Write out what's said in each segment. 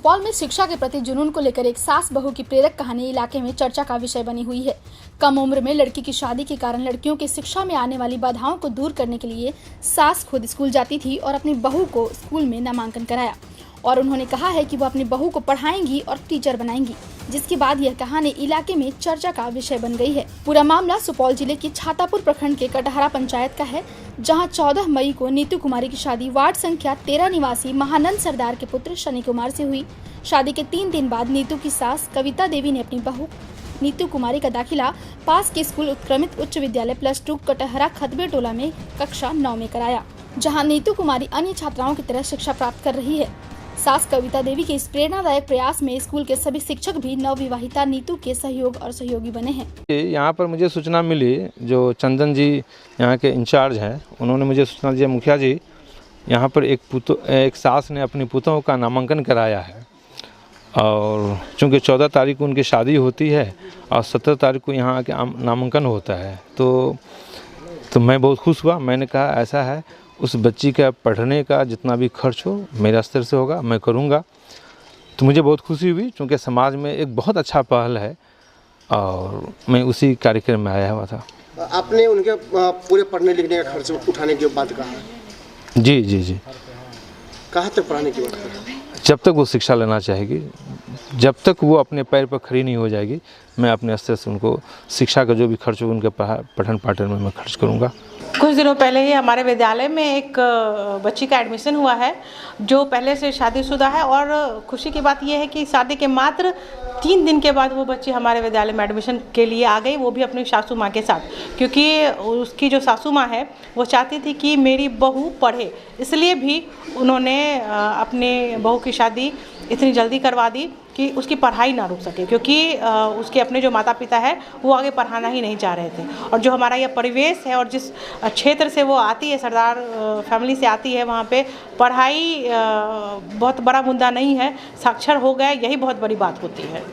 सुपौल में शिक्षा के प्रति जुनून को लेकर एक सास बहू की प्रेरक कहानी इलाके में चर्चा का विषय बनी हुई है। कम उम्र में लड़की की शादी के कारण लड़कियों की शिक्षा में आने वाली बाधाओं को दूर करने के लिए सास खुद स्कूल जाती थी और अपनी बहू को स्कूल में नामांकन कराया और उन्होंने कहा है कि वो अपनी बहू को पढ़ाएंगी और टीचर बनाएंगी, जिसके बाद यह कहानी इलाके में चर्चा का विषय बन गई है। पूरा मामला सुपौल जिले के छातापुर प्रखंड के कटहरा पंचायत का है, जहां 14 मई को नीतू कुमारी की शादी वार्ड संख्या 13 निवासी महानंद सरदार के पुत्र शनि कुमार से हुई। शादी के 3 दिन बाद नीतू की सास कविता देवी ने अपनी बहू नीतू कुमारी का दाखिला पास के स्कूल उत्क्रमित उच्च विद्यालय +2 कटहरा खतबे टोला में कक्षा 9 में कराया, जहां नीतू कुमारी अन्य छात्राओं की तरह शिक्षा प्राप्त कर रही है। सास कविता देवी के इस प्रेरणादायक प्रयास में स्कूल के सभी शिक्षक भी नवविवाहिता नीतू के सहयोग और सहयोगी बने हैं। यहाँ पर मुझे सूचना मिली, जो चंदन जी यहाँ के इंचार्ज हैं, उन्होंने मुझे सूचना दी, मुखिया जी यहाँ पर एक सास ने अपनी पुतों का नामांकन कराया है और चूँकि 14 तारीख को उनकी शादी होती है और 17 तारीख को यहाँ आके नामांकन होता है, तो मैं बहुत खुश हुआ। मैंने कहा ऐसा है, उस बच्ची का पढ़ने का जितना भी खर्च हो मेरा स्तर से होगा, मैं करूँगा। तो मुझे बहुत खुशी हुई, क्योंकि समाज में एक बहुत अच्छा पहल है और मैं उसी कार्यक्रम में आया हुआ था। आपने उनके पूरे पढ़ने लिखने का खर्च उठाने की बात कहा? जी जी जी। कहाँ तक पढ़ाने की बात कहा? जब तक वो शिक्षा लेना चाहेगी, जब तक वो अपने पैर पर खड़ी नहीं हो जाएगी, मैं अपने स्तर से उनको शिक्षा का जो भी खर्च हो उनके पठन पाठन में मैं खर्च करूँगा। कुछ दिनों पहले ही हमारे विद्यालय में एक बच्ची का एडमिशन हुआ है जो पहले से शादीशुदा है, और खुशी की बात यह है कि शादी के मात्र 3 दिन के बाद वो बच्ची हमारे विद्यालय में एडमिशन के लिए आ गई, वो भी अपनी सासू माँ के साथ, क्योंकि उसकी जो सासू माँ है वो चाहती थी कि मेरी बहू पढ़े, इसलिए भी उन्होंने अपने बहू की शादी इतनी जल्दी करवा दी कि उसकी पढ़ाई ना रुक सके, क्योंकि उसके अपने जो माता पिता है वो आगे पढ़ाना ही नहीं चाह रहे थे। और जो हमारा यह परिवेश है और जिस क्षेत्र से वो आती है, सरदार फैमिली से आती है, वहाँ पे पढ़ाई बहुत बड़ा मुद्दा नहीं है, साक्षर हो गए यही बहुत बड़ी बात होती है।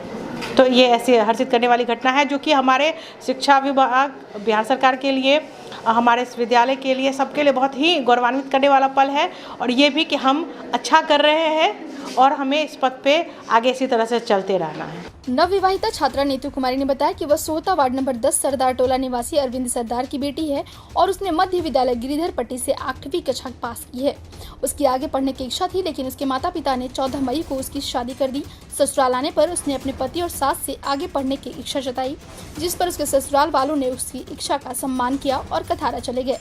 तो ये ऐसी हर्षित करने वाली घटना है, जो कि हमारे शिक्षा विभाग, बिहार सरकार के लिए, हमारे इस विद्यालय के लिए, सबके लिए बहुत ही गौरवान्वित करने वाला पल है। और ये भी कि हम अच्छा कर रहे हैं और हमें इस पथ पे आगे इसी तरह से चलते रहना है। नवविवाहिता छात्रा नीतू कुमारी ने बताया कि वह सोता वार्ड नंबर 10 सरदार टोला निवासी अरविंद सरदार की बेटी है और उसने मध्य विद्यालय गिरिधर पट्टी से 8वीं कक्षा पास की है। उसकी आगे पढ़ने की इच्छा थी, लेकिन उसके माता पिता ने 14 मई को उसकी शादी कर दी। ससुराल आने पर उसने अपने पति और सास से आगे पढ़ने की इच्छा जताई, जिस पर उसके ससुराल वालों ने उसकी इच्छा का सम्मान किया और कथारा चले गए।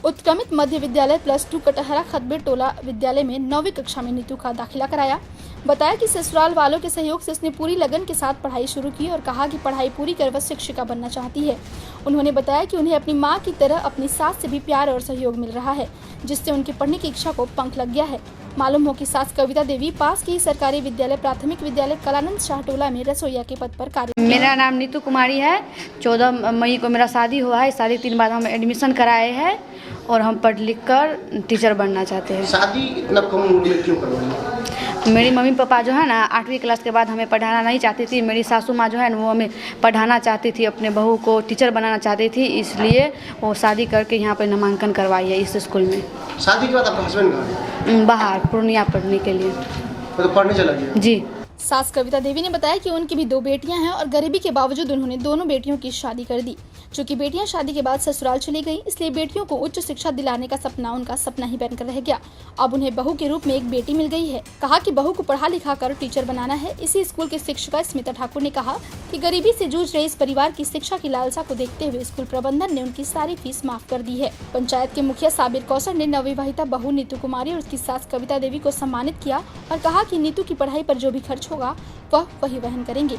उत्क्रमित मध्य विद्यालय +2 कटहरा खतबे टोला विद्यालय में 9वीं कक्षा में नीतू का दाखिला कराया। बताया कि ससुराल वालों के सहयोग से उसने पूरी लगन के साथ पढ़ाई शुरू की और कहा कि पढ़ाई पूरी कर वह शिक्षिका बनना चाहती है। उन्होंने बताया कि उन्हें अपनी मां की तरह अपनी सास से भी प्यार और सहयोग मिल रहा है, जिससे उनकी पढ़ने की इच्छा को पंख लग गया है। मालूम हो कि सास कविता देवी पास की सरकारी विद्यालय प्राथमिक विद्यालय कलानंद शाह टोला में रसोईया के पद पर कार्य। मेरा नाम नीतू कुमारी है। 14 मई को मेरा शादी हुआ है। शादी के 3 बाद हम एडमिशन कराए हैं और हम पढ़ लिख कर टीचर बनना चाहते हैं। शादी इतना कम उम्र में क्यों करवाई? मेरी मम्मी पापा जो है ना 8वीं क्लास के बाद हमें पढ़ाना नहीं चाहती थी। मेरी सासू माँ जो है ना वो हमें पढ़ाना चाहती थी, अपने बहू को टीचर बनाना चाहती थी, इसलिए वो शादी करके यहाँ पर नामांकन करवाई है इस स्कूल में। शादी के बाद आपका हस्बैंड कहाँ है? बाहर पूर्णिया पढ़ने के लिए। तो पढ़ने चला गया? जी। सास कविता देवी ने बताया कि उनकी भी 2 बेटियां हैं और गरीबी के बावजूद उन्होंने दोनों बेटियों की शादी कर दी। चूंकि बेटियां शादी के बाद ससुराल चली गई, इसलिए बेटियों को उच्च शिक्षा दिलाने का सपना उनका सपना ही बनकर रह गया। अब उन्हें बहू के रूप में एक बेटी मिल गई है। कहा कि बहू को पढ़ा लिखा कर टीचर बनाना है। इसी स्कूल के शिक्षिका स्मिता ठाकुर ने कहा कि गरीबी से जूझ रहे इस परिवार की शिक्षा की लालसा को देखते हुए स्कूल प्रबंधन ने उनकी सारी फीस माफ कर दी है। पंचायत के मुखिया साबिर कौसर ने नवविवाहिता बहू नीतू कुमारी और उसकी सास कविता देवी को सम्मानित किया और कहा कि नीतू की पढ़ाई पर जो भी खर्च होगा वह वही वहन करेंगे।